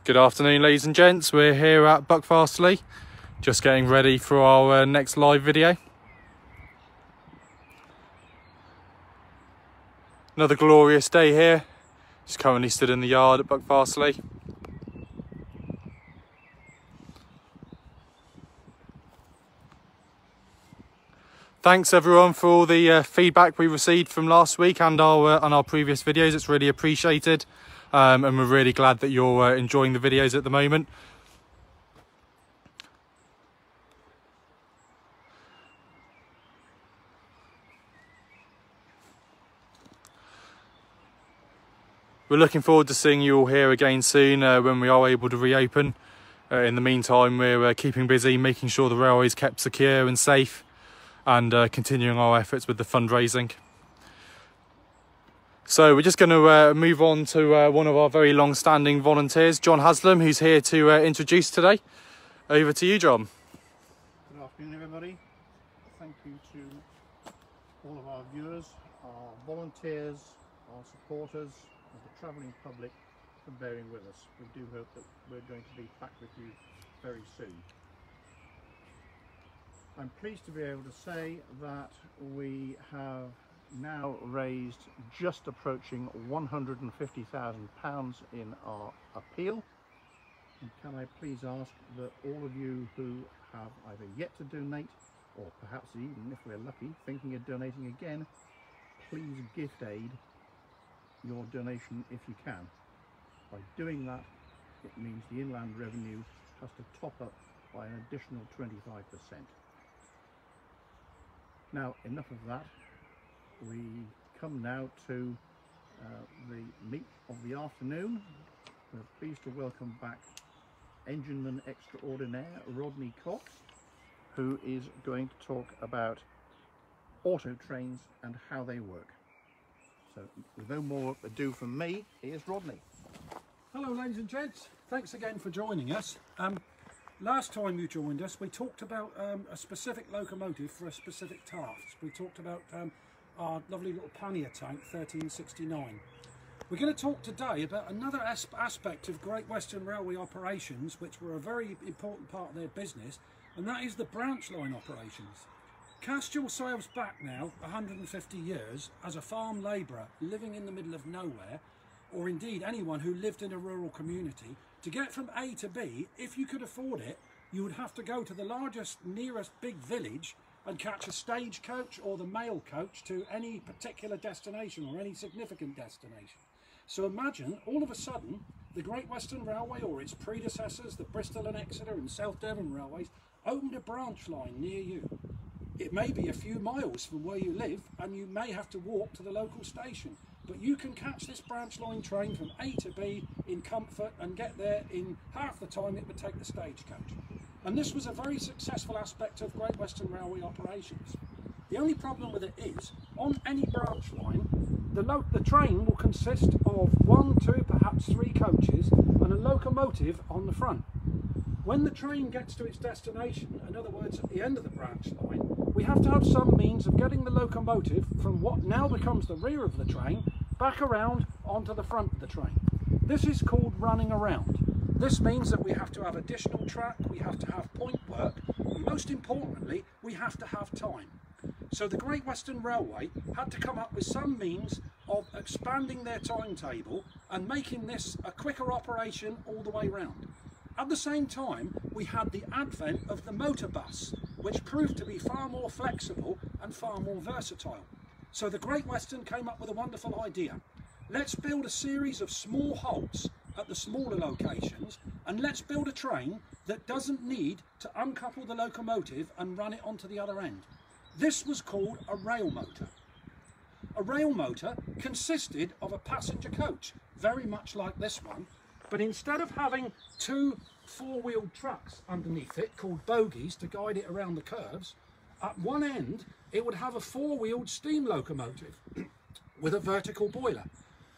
Good afternoon, ladies and gents. We're here at Buckfastleigh, just getting ready for our next live video. Another glorious day here. Just currently stood in the yard at Buckfastleigh. Thanks everyone for all the feedback we received from last week and our previous videos. It's really appreciated. And we're really glad that you're enjoying the videos at the moment. We're looking forward to seeing you all here again soon when we are able to reopen. In the meantime, we're keeping busy, making sure the railway is kept secure and safe, and continuing our efforts with the fundraising. So we're just going to move on to one of our very long-standing volunteers, John Haslam, who's here to introduce today. Over to you, John. Good afternoon, everybody. Thank you to all of our viewers, our volunteers, our supporters, and the travelling public for bearing with us. We do hope that we're going to be back with you very soon. I'm pleased to be able to say that we have now raised just approaching £150,000 in our appeal. And can I please ask that all of you who have either yet to donate, or perhaps even if we're lucky thinking of donating again, please gift aid your donation if you can. By doing that, it means the inland revenue has to top up by an additional 25%. Now, enough of that. We come now to the meat of the afternoon. We're pleased to welcome back Engineman Extraordinaire Rodney Cox, who is going to talk about auto trains and how they work. So with no more ado from me, here's Rodney. Hello ladies and gents, thanks again for joining us. Last time you joined us we talked about a specific locomotive for a specific task. We talked about our lovely little pannier tank 1369. We're going to talk today about another aspect of Great Western Railway operations, which were a very important part of their business, and that is the branch line operations. Cast yourselves back now 150 years as a farm labourer living in the middle of nowhere, or indeed anyone who lived in a rural community. To get from A to B, if you could afford it, you would have to go to the nearest big village and catch a stagecoach or the mail coach to any particular destination or any significant destination. So imagine all of a sudden the Great Western Railway or its predecessors, the Bristol and Exeter and South Devon railways, opened a branch line near you. It may be a few miles from where you live and you may have to walk to the local station, but you can catch this branch line train from A to B in comfort and get there in half the time it would take the stagecoach. And this was a very successful aspect of Great Western Railway operations. The only problem with it is, on any branch line, the train will consist of 1, 2, perhaps 3 coaches and a locomotive on the front. When the train gets to its destination, in other words at the end of the branch line, we have to have some means of getting the locomotive from what now becomes the rear of the train back around onto the front of the train. This is called running around. This means that we have to have additional track, we have to have point work, and most importantly, we have to have time. So the Great Western Railway had to come up with some means of expanding their timetable and making this a quicker operation all the way round. At the same time, we had the advent of the motor bus, which proved to be far more flexible and far more versatile. So the Great Western came up with a wonderful idea. Let's build a series of small halts at the smaller locations, and let's build a train that doesn't need to uncouple the locomotive and run it onto the other end. This was called a rail motor. A rail motor consisted of a passenger coach, very much like this one, but instead of having 2 4-wheeled trucks underneath it called bogies to guide it around the curves, at one end it would have a 4-wheeled steam locomotive with a vertical boiler.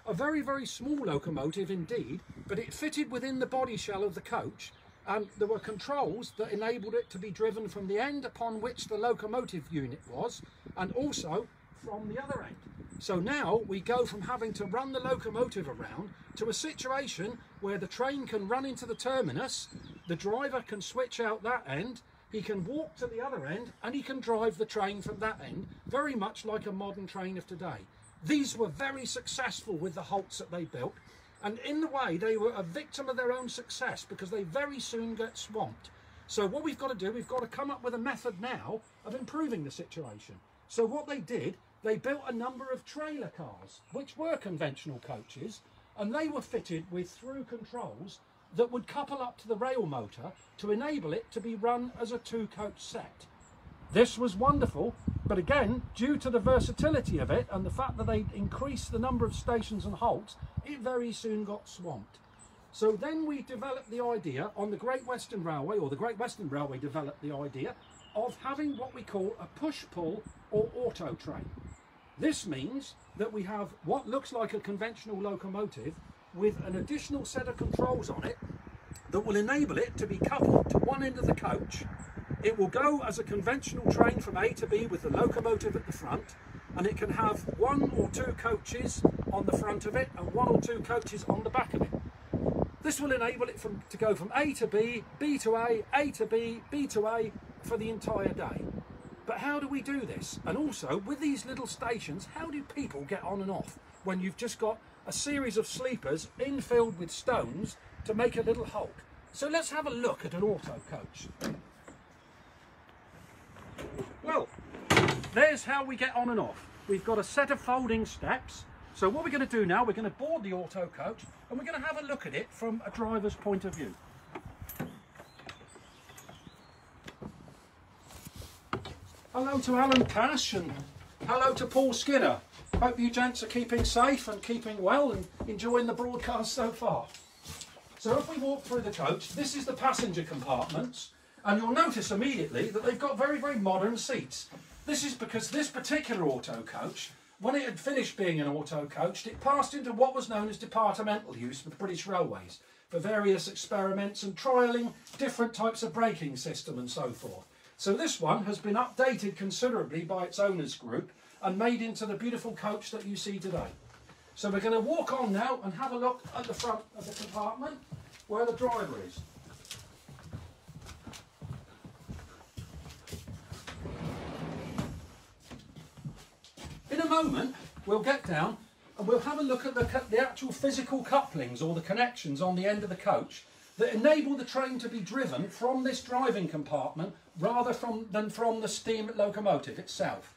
A very, very small locomotive indeed, but it fitted within the body shell of the coach, and there were controls that enabled it to be driven from the end upon which the locomotive unit was, and also from the other end. So now we go from having to run the locomotive around to a situation where the train can run into the terminus, the driver can switch out that end, he can walk to the other end, and he can drive the train from that end, very much like a modern train of today. These were very successful with the halts that they built, and in the way they were a victim of their own success because they very soon get swamped. So what we've got to do, we've got to come up with a method now of improving the situation. So what they did, they built a number of trailer cars, which were conventional coaches, and they were fitted with through controls that would couple up to the rail motor to enable it to be run as a two-coach set. This was wonderful, but again, due to the versatility of it and the fact that they increased the number of stations and halts, it very soon got swamped. So then we developed the idea on the Great Western Railway, or the Great Western Railway developed the idea of having what we call a push-pull or auto train. This means that we have what looks like a conventional locomotive with an additional set of controls on it that will enable it to be coupled to one end of the coach. It will go as a conventional train from A to B with the locomotive at the front, and it can have one or two coaches on the front of it and one or two coaches on the back of it. This will enable it to go from A to B, B to A to B, B to A for the entire day. But how do we do this? And also, with these little stations, how do people get on and off when you've just got a series of sleepers infilled with stones to make a little halt? So let's have a look at an auto coach. Well, there's how we get on and off. We've got a set of folding steps. So what we're going to do now, we're going to board the auto coach and we're going to have a look at it from a driver's point of view. Hello to Alan Cash and hello to Paul Skinner. Hope you gents are keeping safe and keeping well and enjoying the broadcast so far. So if we walk through the coach, this is the passenger compartments, and you'll notice immediately that they've got very, very modern seats. This is because this particular auto coach, when it had finished being an auto coach, it passed into what was known as departmental use with British Railways for various experiments and trialling different types of braking system and so forth. So this one has been updated considerably by its owners group and made into the beautiful coach that you see today. So we're going to walk on now and have a look at the front of the compartment where the driver is. In a moment we'll get down and we'll have a look at the actual physical couplings or the connections on the end of the coach that enable the train to be driven from this driving compartment rather than from the steam locomotive itself.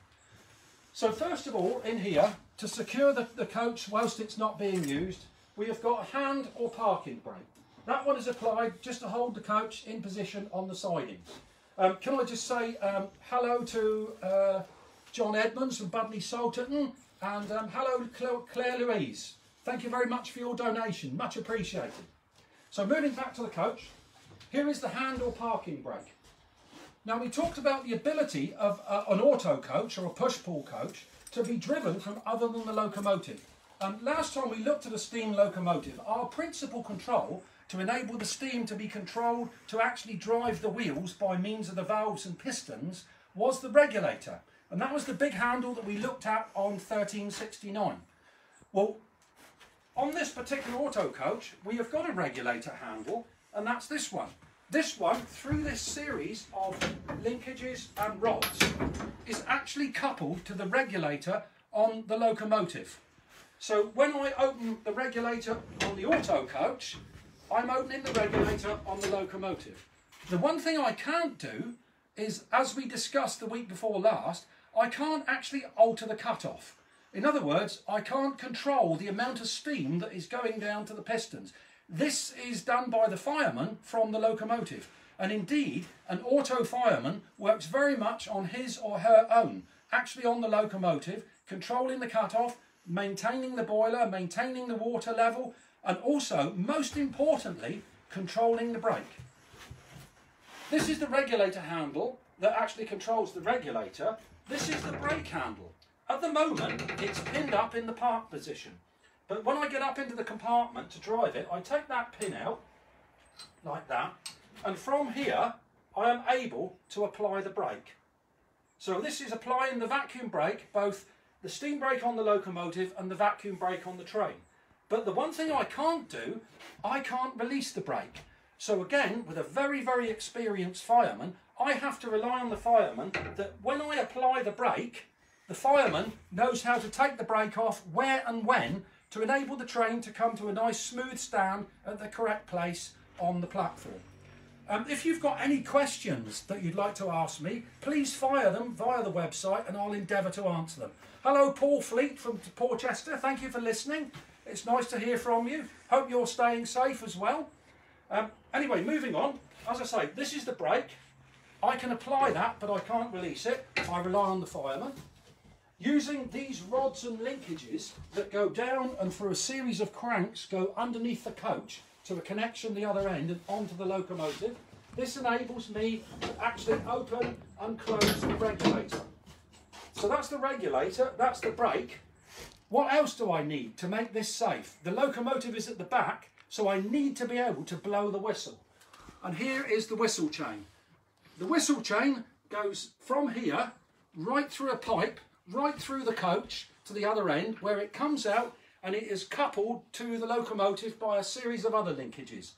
So first of all, in here, to secure the coach whilst it's not being used, we have got a hand or parking brake. That one is applied just to hold the coach in position on the sidings. Can I just say hello to John Edmonds from Budley Salterton, and hello Claire Louise. Thank you very much for your donation, much appreciated. So moving back to the coach, here is the hand or parking brake. Now we talked about the ability of an auto coach or a push-pull coach to be driven from other than the locomotive. Last time we looked at a steam locomotive, our principal control to enable the steam to be controlled to actually drive the wheels by means of the valves and pistons was the regulator. And that was the big handle that we looked at on 1369. Well, on this particular auto coach, we have got a regulator handle, and that's this one. This one, through this series of linkages and rods, is actually coupled to the regulator on the locomotive. So when I open the regulator on the auto coach, I'm opening the regulator on the locomotive. The one thing I can't do is, as we discussed the week before last, I can't actually alter the cutoff. In other words, I can't control the amount of steam that is going down to the pistons. This is done by the fireman from the locomotive. And indeed, an auto fireman works very much on his or her own, actually on the locomotive, controlling the cutoff, maintaining the boiler, maintaining the water level, and also, most importantly, controlling the brake. This is the regulator handle that actually controls the regulator. This is the brake handle. At the moment, it's pinned up in the park position. But when I get up into the compartment to drive it, I take that pin out, like that, and from here, I am able to apply the brake. So this is applying the vacuum brake both the steam brake on the locomotive and the vacuum brake on the train. But the one thing I can't do, I can't release the brake. So again, with a very, very experienced fireman, I have to rely on the fireman that when I apply the brake, the fireman knows how to take the brake off where and when to enable the train to come to a nice smooth stand at the correct place on the platform. If you've got any questions that you'd like to ask me, please fire them via the website and I'll endeavour to answer them. Hello, Paul Fleet from Porchester. Thank you for listening. It's nice to hear from you. Hope you're staying safe as well. Anyway, moving on. As I say, this is the brake. I can apply that, but I can't release it. I rely on the fireman. Using these rods and linkages that go down and through a series of cranks go underneath the coach to a connection the other end and onto the locomotive. This enables me to actually open and close the regulator. So that's the regulator, that's the brake. What else do I need to make this safe? The locomotive is at the back, so I need to be able to blow the whistle. And here is the whistle chain. The whistle chain goes from here, right through a pipe, right through the coach to the other end, where it comes out and it is coupled to the locomotive by a series of other linkages.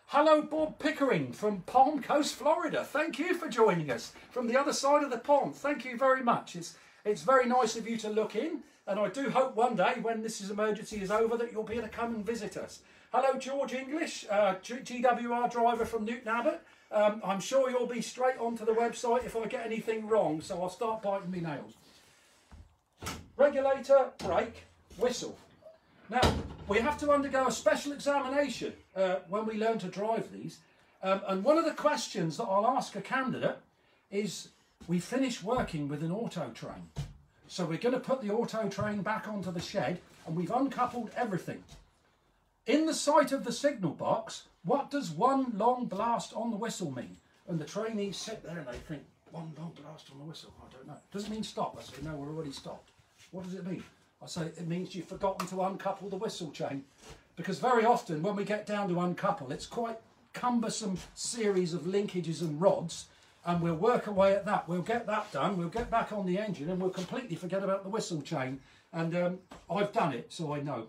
Hello, Bob Pickering from Palm Coast, Florida. Thank you for joining us from the other side of the pond. Thank you very much. It's very nice of you to look in, and I do hope one day when this emergency is over that you'll be able to come and visit us. Hello, George English, GWR driver from Newton Abbot. I'm sure you'll be straight onto the website if I get anything wrong, so I'll start biting my nails. Regulator, brake, whistle. Now, we have to undergo a special examination when we learn to drive these. And one of the questions that I'll ask a candidate is, we finished working with an auto train. So we're going to put the auto train back onto the shed and we've uncoupled everything. In the sight of the signal box, what does one long blast on the whistle mean? And the trainees sit there and they think, one long blast on the whistle, I don't know. Does it mean stop? I say, no, we're already stopped. What does it mean? I say, it means you've forgotten to uncouple the whistle chain. Because very often when we get down to uncouple, it's quite cumbersome series of linkages and rods, and we'll work away at that. We'll get that done, we'll get back on the engine and we'll completely forget about the whistle chain. And I've done it, so I know.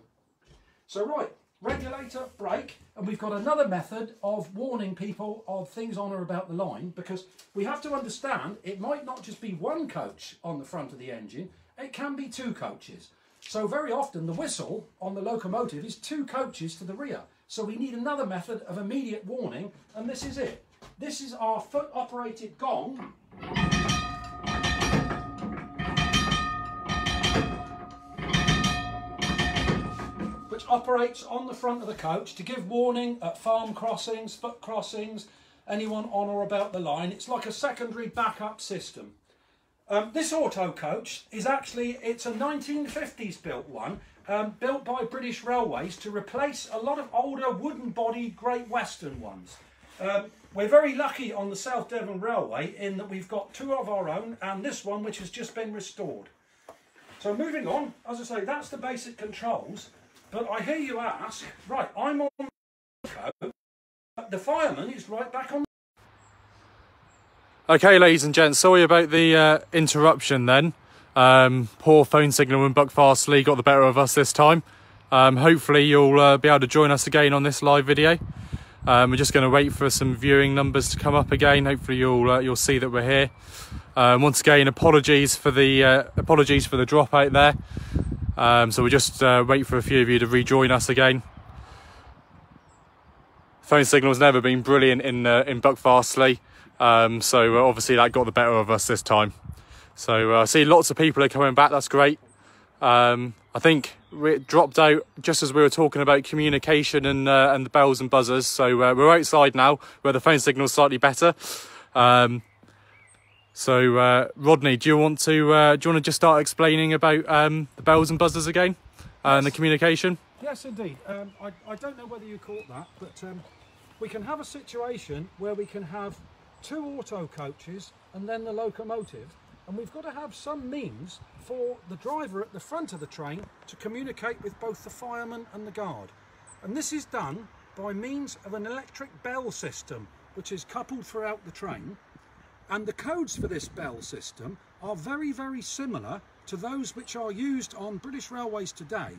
So right, regulator, brake, and we've got another method of warning people of things on or about the line, because we have to understand it might not just be one coach on the front of the engine, it can be two coaches. So very often the whistle on the locomotive is two coaches to the rear. So we need another method of immediate warning, and this is it. This is our foot operated gong. Which operates on the front of the coach to give warning at farm crossings, foot crossings, anyone on or about the line. It's like a secondary backup system. This auto coach is actually, it's a 1950s built one, built by British Railways to replace a lot of older wooden bodied Great Western ones. We're very lucky on the South Devon Railway in that we've got two of our own and this one which has just been restored. So moving on, as I say, that's the basic controls, but I hear you ask, right, I'm on the coach, but the fireman is right back on. Okay, ladies and gents, sorry about the interruption then. Poor phone signal in Buckfastleigh got the better of us this time. Hopefully you'll be able to join us again on this live video. We're just going to wait for some viewing numbers to come up again. Hopefully you'll see that we're here. Once again, apologies for the drop out there. So we'll just wait for a few of you to rejoin us again. Phone signal's never been brilliant in Buckfastleigh. So obviously that got the better of us this time. So I see lots of people are coming back, that's great. I think it dropped out just as we were talking about communication and the bells and buzzers. So we're outside now where the phone signal's slightly better. So Rodney, do you want to just start explaining about the bells and buzzers again and the communication? Yes, indeed. I don't know whether you caught that, but we can have a situation where we can have two auto coaches and then the locomotive, and we've got to have some means for the driver at the front of the train to communicate with both the fireman and the guard. And this is done by means of an electric bell system which is coupled throughout the train. And the codes for this bell system are very, very similar to those which are used on British Railways today.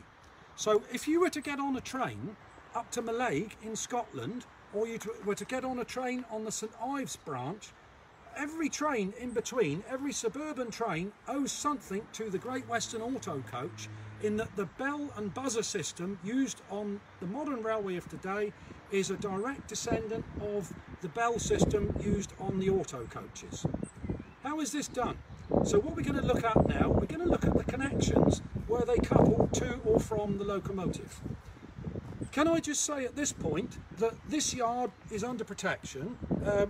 So if you were to get on a train up to Mallaig in Scotland, or you were to get on a train on the St Ives branch, every train in between, every suburban train owes something to the Great Western Auto Coach, in that the bell and buzzer system used on the modern railway of today is a direct descendant of the bell system used on the auto coaches. How is this done? So what we're going to look at now, we're going to look at the connections where they couple to or from the locomotive. Can I just say at this point that this yard is under protection,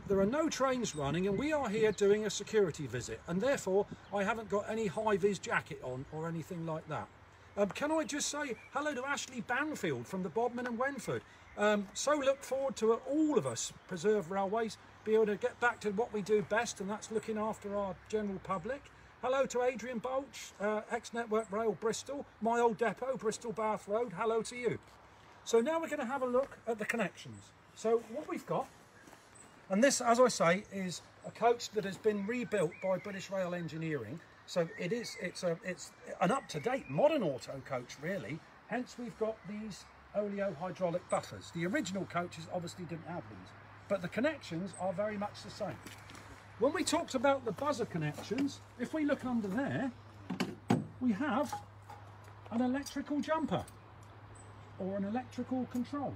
there are no trains running, and we are here doing a security visit, and therefore I haven't got any high-vis jacket on or anything like that. Can I just say hello to Ashley Banfield from the Bodmin and Wenford. So look forward to all of us, Preserve Railways, be able to get back to what we do best, and that's looking after our general public. Hello to Adrian Bolch, ex-Network Rail Bristol, my old depot, Bristol Bath Road, hello to you. So now we're going to have a look at the connections. So what we've got, and this, as I say, is a coach that has been rebuilt by British Rail Engineering. So it's an up-to-date modern auto coach, really. Hence we've got these oleo hydraulic buffers. The original coaches obviously didn't have these, but the connections are very much the same. When we talked about the buzzer connections, if we look under there, we have an electrical jumper or an electrical control,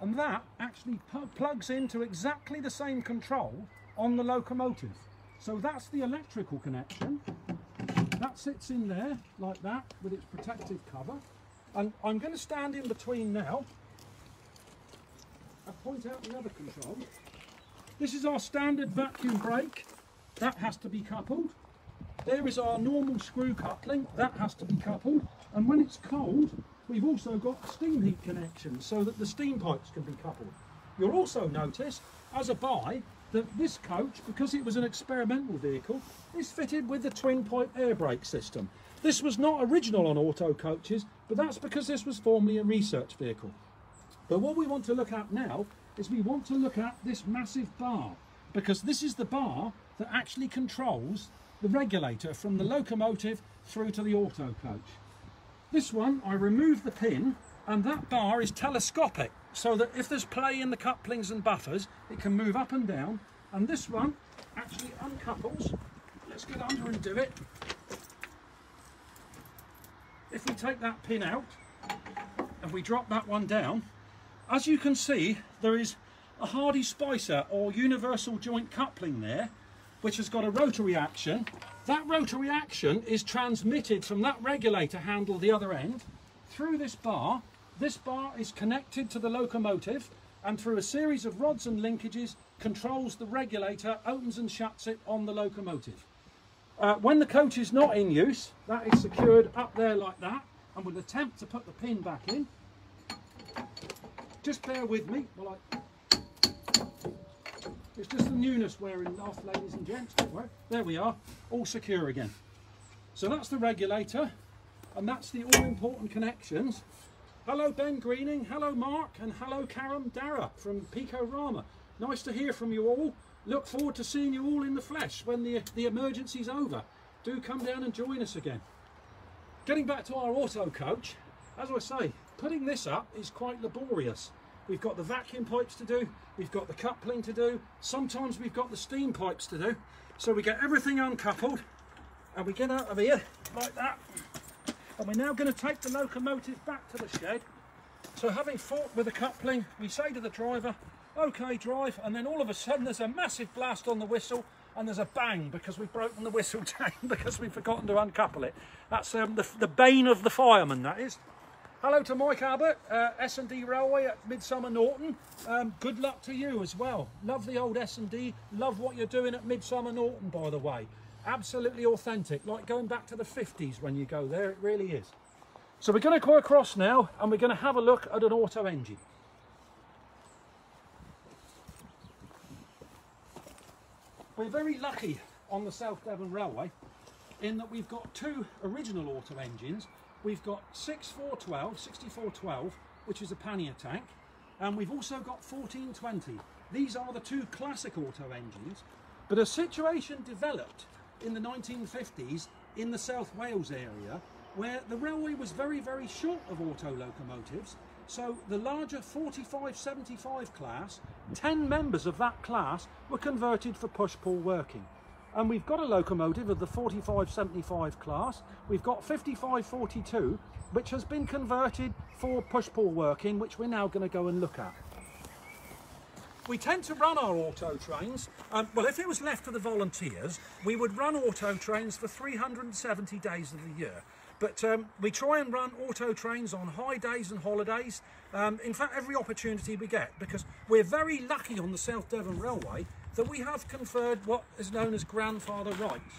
and that actually plugs into exactly the same control on the locomotive. So that's the electrical connection. That sits in there like that with its protective cover, and I'm going to stand in between now and point out the other control. This is our standard vacuum brake, that has to be coupled. There is our normal screw coupling, that has to be coupled, and when it's cold we've also got steam heat connections so that the steam pipes can be coupled. You'll also notice, as a buy, that this coach, because it was an experimental vehicle, is fitted with the twin pipe air brake system. This was not original on auto coaches, but that's because this was formerly a research vehicle. But what we want to look at now is we want to look at this massive bar, because this is the bar that actually controls the regulator from the locomotive through to the auto coach. This one, I remove the pin, and that bar is telescopic, so that if there's play in the couplings and buffers, it can move up and down. And this one actually uncouples. Let's get under and do it. If we take that pin out and we drop that one down, as you can see, there is a Hardy Spicer or universal joint coupling there, which has got a rotary action. That rotary action is transmitted from that regulator handle the other end through this bar. This bar is connected to the locomotive, and through a series of rods and linkages controls the regulator, opens and shuts it on the locomotive. When the coach is not in use, that is secured up there like that, and we'll attempt to put the pin back in. Just bear with me while it's just the newness wearing off, ladies and gents. There we are, all secure again. So that's the regulator, and that's the all-important connections. Hello Ben Greening, hello Mark, and hello Karam Dara from Pico-Rama. Nice to hear from you all. Look forward to seeing you all in the flesh when the emergency's over. Do come down and join us again. Getting back to our auto coach, as I say, putting this up is quite laborious. We've got the vacuum pipes to do, we've got the coupling to do, sometimes we've got the steam pipes to do. So we get everything uncoupled and we get out of here like that. And we're now going to take the locomotive back to the shed. So having fought with the coupling, we say to the driver, okay drive, and then all of a sudden there's a massive blast on the whistle and there's a bang because we've broken the whistle down because we've forgotten to uncouple it. That's the bane of the fireman, that is. Hello to Mike Abbott, S&D Railway at Midsummer Norton. Good luck to you as well. Love the old S&D, love what you're doing at Midsummer Norton, by the way. Absolutely authentic, like going back to the 50s when you go there, it really is. So we're going to go across now and we're going to have a look at an auto engine. We're very lucky on the South Devon Railway in that we've got two original auto engines. We've got 6412, which is a pannier tank, and we've also got 1420. These are the two classic auto engines. But a situation developed in the 1950s in the South Wales area where the railway was very, very short of auto locomotives. So the larger 45-75 class, 10 members of that class were converted for push-pull working. And we've got a locomotive of the 45-75 class. We've got 55-42, which has been converted for push-pull working, which we're now going to go and look at. We tend to run our auto trains, well, if it was left to the volunteers, we would run auto trains for 370 days of the year. But we try and run auto trains on high days and holidays, in fact every opportunity we get, because we're very lucky on the South Devon Railway that we have conferred what is known as grandfather rights.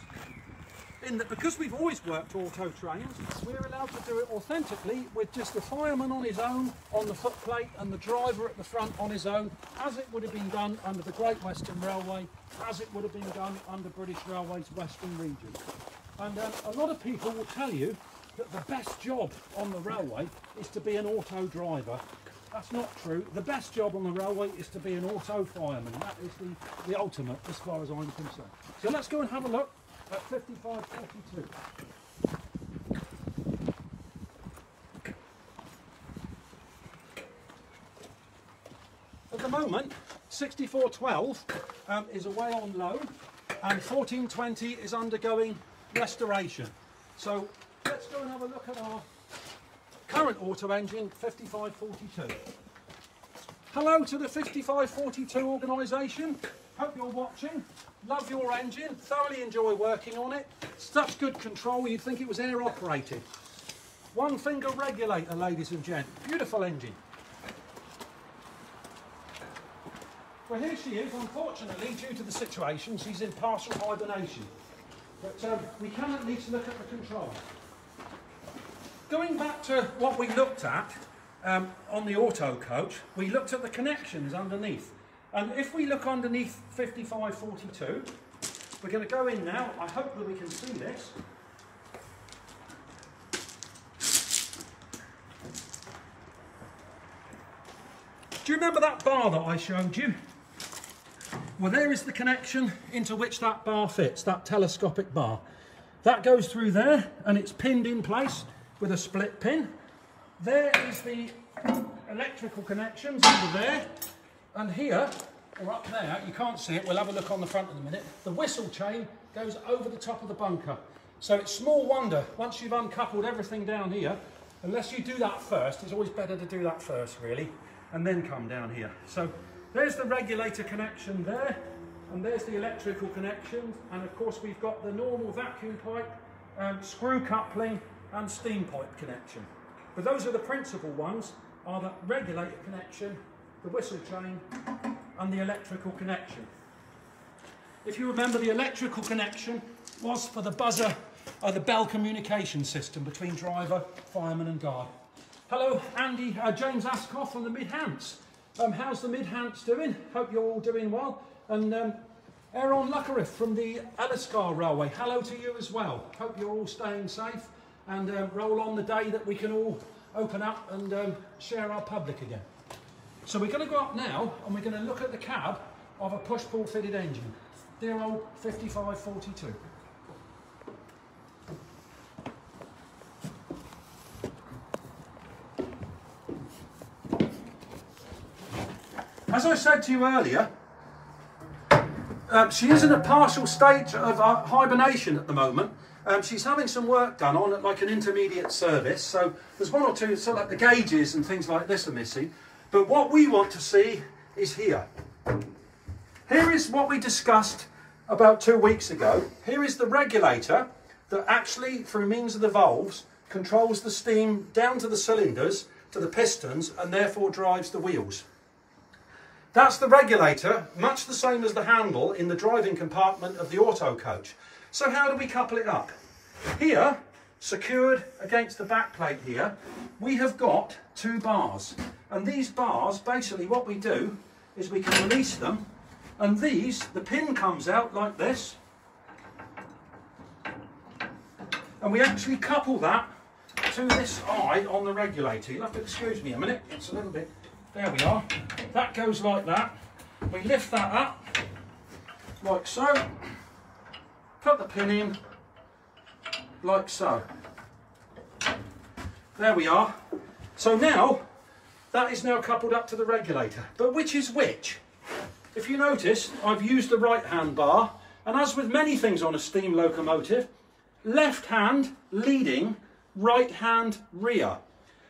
In that because we've always worked auto trains, we're allowed to do it authentically with just the fireman on his own on the footplate and the driver at the front on his own, as it would have been done under the Great Western Railway, as it would have been done under British Railways Western Region. And a lot of people will tell you that the best job on the railway is to be an auto driver. That's not true. The best job on the railway is to be an auto fireman. That is the ultimate as far as I'm concerned. So let's go and have a look at 55-42. At the moment, 6412 is away on loan and 1420 is undergoing restoration. So let's go and have a look at our current auto engine, 5542. Hello to the 5542 organisation. Hope you're watching. Love your engine. Thoroughly enjoy working on it. Such good control, you'd think it was air operated. One finger regulator, ladies and gents. Beautiful engine. Well, here she is. Unfortunately, due to the situation, she's in partial hibernation. But we can at least look at the controls. Going back to what we looked at on the auto coach, we looked at the connections underneath. And if we look underneath 5542, we're going to go in now. I hope that we can see this. Do you remember that bar that I showed you? Well, there is the connection into which that bar fits, that telescopic bar. That goes through there and it's pinned in place with a split pin. There is the electrical connections under there, and here, or up there, you can't see it, we'll have a look on the front in a minute, the whistle chain goes over the top of the bunker. So it's small wonder, once you've uncoupled everything down here, unless you do that first, it's always better to do that first really, and then come down here. So there's the regulator connection there, and there's the electrical connections, and of course we've got the normal vacuum pipe, screw coupling, and steam pipe connection. But those are the principal ones, are the regulator connection, the whistle chain, and the electrical connection. If you remember, the electrical connection was for the buzzer, the bell communication system between driver, fireman and guard. Hello, Andy, James Ascoff from the Mid-Hants. How's the Mid-Hants doing? Hope you're all doing well. And Aaron Luckerith from the Elliscar Railway, hello to you as well. Hope you're all staying safe and roll on the day that we can all open up and share our public again. So we're going to go up now and we're going to look at the cab of a push-pull fitted engine. Dear old 5542. As I said to you earlier, she is in a partial state of hibernation at the moment. She's having some work done on it, like an intermediate service. So there's one or two, so like the gauges and things like this are missing. But what we want to see is here. Here is what we discussed about 2 weeks ago. Here is the regulator that actually, through means of the valves, controls the steam down to the cylinders, to the pistons, and therefore drives the wheels. That's the regulator, much the same as the handle in the driving compartment of the auto coach. So how do we couple it up? Here, secured against the back plate here, we have got 2 bars. And these bars, basically what we do is we can release them, and these, the pin comes out like this, and we actually couple that to this eye on the regulator. You'll have to excuse me a minute, it's a little bit, there we are. That goes like that. We lift that up, like so. Put the pin in, like so. There we are. So now, that is now coupled up to the regulator. But which is which? If you notice, I've used the right hand bar, and as with many things on a steam locomotive, left hand leading, right hand rear.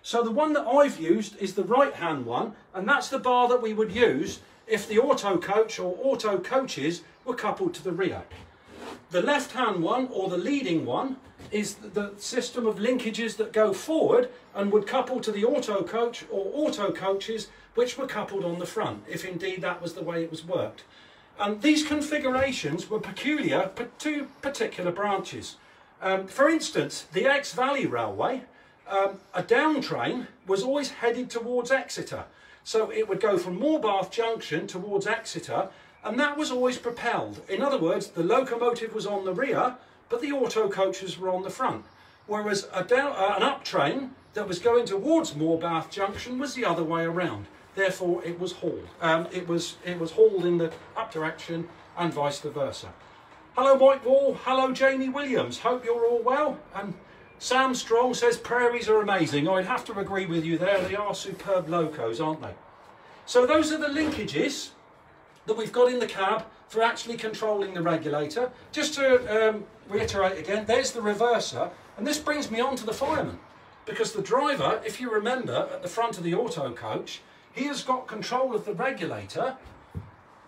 So the one that I've used is the right hand one, and that's the bar that we would use if the auto coach or auto coaches were coupled to the rear. The left hand one, or the leading one, is the system of linkages that go forward and would couple to the auto coach or auto coaches which were coupled on the front, if indeed that was the way it was worked. And these configurations were peculiar to particular branches. For instance, the Exe Valley Railway, a down train was always headed towards Exeter. So it would go from Moorbath Junction towards Exeter, and that was always propelled. In other words, the locomotive was on the rear, but the auto coaches were on the front. Whereas an up train that was going towards Moorbath Junction was the other way around. Therefore, it was hauled. It was hauled in the up direction and vice versa. Hello, Mike Wall. Hello, Jamie Williams. Hope you're all well. And Sam Strong says prairies are amazing. I'd have to agree with you there. They are superb locos, aren't they? So those are the linkages that we've got in the cab for actually controlling the regulator. Just to reiterate again, there's the reverser, and this brings me on to the fireman, because the driver, if you remember, at the front of the auto coach, he has got control of the regulator.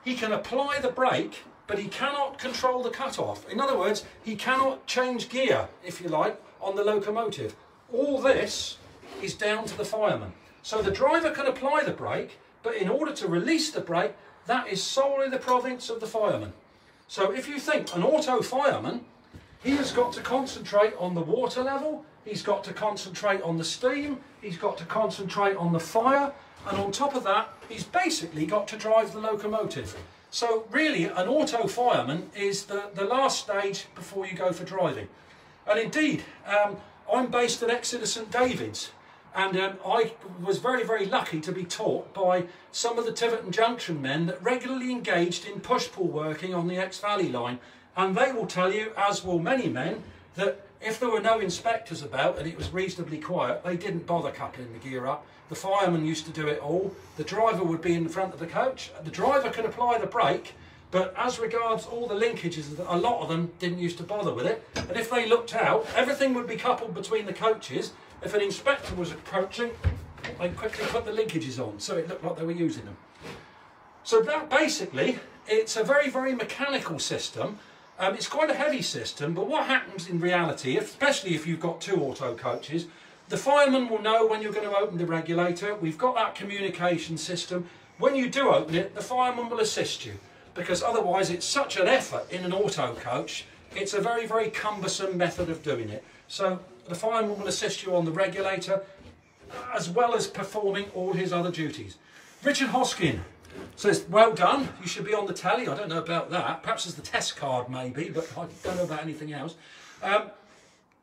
He can apply the brake, but he cannot control the cutoff. In other words, he cannot change gear, if you like, on the locomotive. All this is down to the fireman. So the driver can apply the brake, but in order to release the brake, that is solely the province of the fireman. So if you think an auto fireman, he has got to concentrate on the water level, he's got to concentrate on the steam, he's got to concentrate on the fire, and on top of that, he's basically got to drive the locomotive. So really, an auto fireman is the last stage before you go for driving. And indeed, I'm based at Exeter St David's, and I was very, very lucky to be taught by some of the Tiverton Junction men that regularly engaged in push-pull working on the Exe Valley line. And they will tell you, as will many men, that if there were no inspectors about and it was reasonably quiet, they didn't bother coupling the gear up. The fireman used to do it all. The driver would be in front of the coach. The driver could apply the brake, but as regards all the linkages, a lot of them didn't used to bother with it. And if they looked out, everything would be coupled between the coaches. If an inspector was approaching, they'd quickly put the linkages on, so it looked like they were using them. So that basically, it's a very, very mechanical system. It's quite a heavy system, but what happens in reality, especially if you've got two auto coaches, the fireman will know when you're going to open the regulator. We've got that communication system. When you do open it, the fireman will assist you, because otherwise it's such an effort in an auto coach. It's a very, very cumbersome method of doing it. So the fireman will assist you on the regulator, as well as performing all his other duties. Richard Hoskin says, well done, you should be on the telly. I don't know about that. Perhaps as the test card maybe, but I don't know about anything else.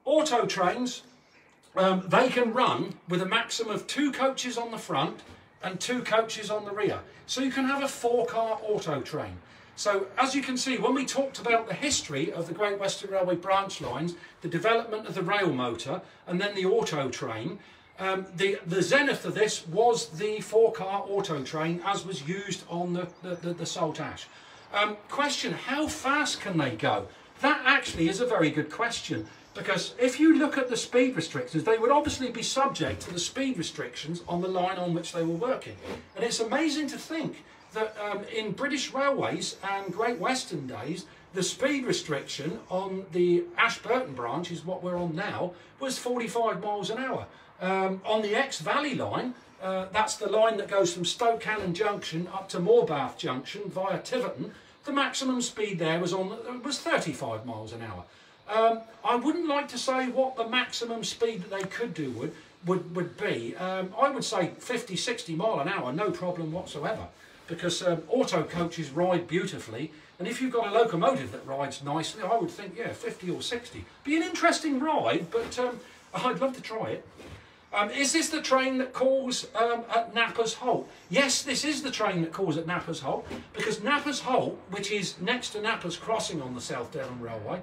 Auto trains, they can run with a maximum of 2 coaches on the front and 2 coaches on the rear. So you can have a 4-car auto train. So as you can see, when we talked about the history of the Great Western Railway branch lines, the development of the rail motor and then the auto train, the zenith of this was the 4-car auto train as was used on the Salt Ash. Question, how fast can they go? That actually is a very good question, because if you look at the speed restrictions, they would obviously be subject to the speed restrictions on the line on which they were working. And it's amazing to think that in British Railways and Great Western days, the speed restriction on the Ashburton branch, is what we're on now, was 45 miles an hour. On the Exe Valley line, that's the line that goes from Stoke Cannon Junction up to Moorbath Junction via Tiverton, the maximum speed there was 35 miles an hour. I wouldn't like to say what the maximum speed that they could do would be. I would say 50, 60 mile an hour, no problem whatsoever, because auto coaches ride beautifully, and if you've got a locomotive that rides nicely, I would think, yeah, 50 or 60. Be an interesting ride, but I'd love to try it. Is this the train that calls at Nappers Holt? Yes, this is the train that calls at Nappers Holt, because Nappers Holt, which is next to Nappers Crossing on the South Devon Railway,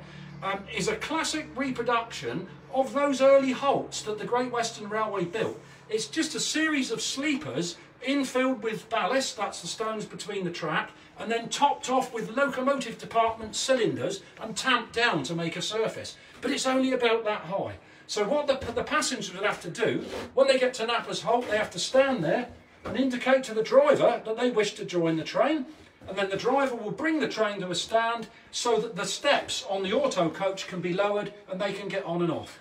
is a classic reproduction of those early halts that the Great Western Railway built. It's just a series of sleepers infilled with ballast, that's the stones between the track, and then topped off with locomotive department cylinders and tamped down to make a surface. But it's only about that high. So what the passengers would have to do, when they get to Nappers Holt, they have to stand there and indicate to the driver that they wish to join the train, and then the driver will bring the train to a stand so that the steps on the auto coach can be lowered and they can get on and off.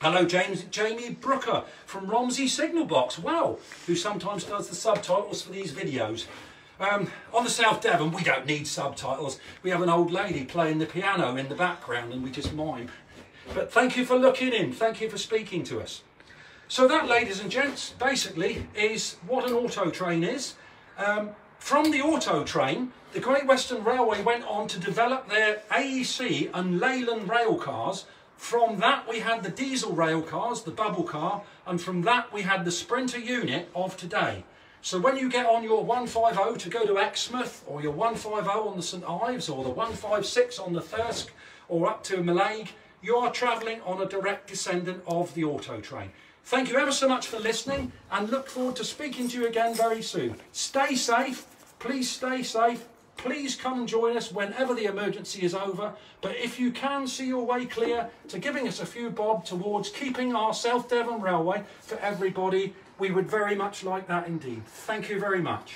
Hello, Jamie Brooker from Romsey Signal Box, wow, who sometimes does the subtitles for these videos. On the South Devon, we don't need subtitles. We have an old lady playing the piano in the background and we just mime. But thank you for looking in. Thank you for speaking to us. So that, ladies and gents, basically is what an auto train is. From the auto train, the Great Western Railway went on to develop their AEC and Leyland rail cars. From that we had the diesel rail cars, the bubble car, and from that we had the Sprinter unit of today. So when you get on your 150 to go to Exmouth, or your 150 on the St Ives, or the 156 on the Thirsk, or up to Mallaig, you are travelling on a direct descendant of the auto train. Thank you ever so much for listening, and look forward to speaking to you again very soon. Stay safe, please stay safe. Please come and join us whenever the emergency is over. But if you can see your way clear to giving us a few bob towards keeping our South Devon Railway for everybody, we would very much like that indeed. Thank you very much.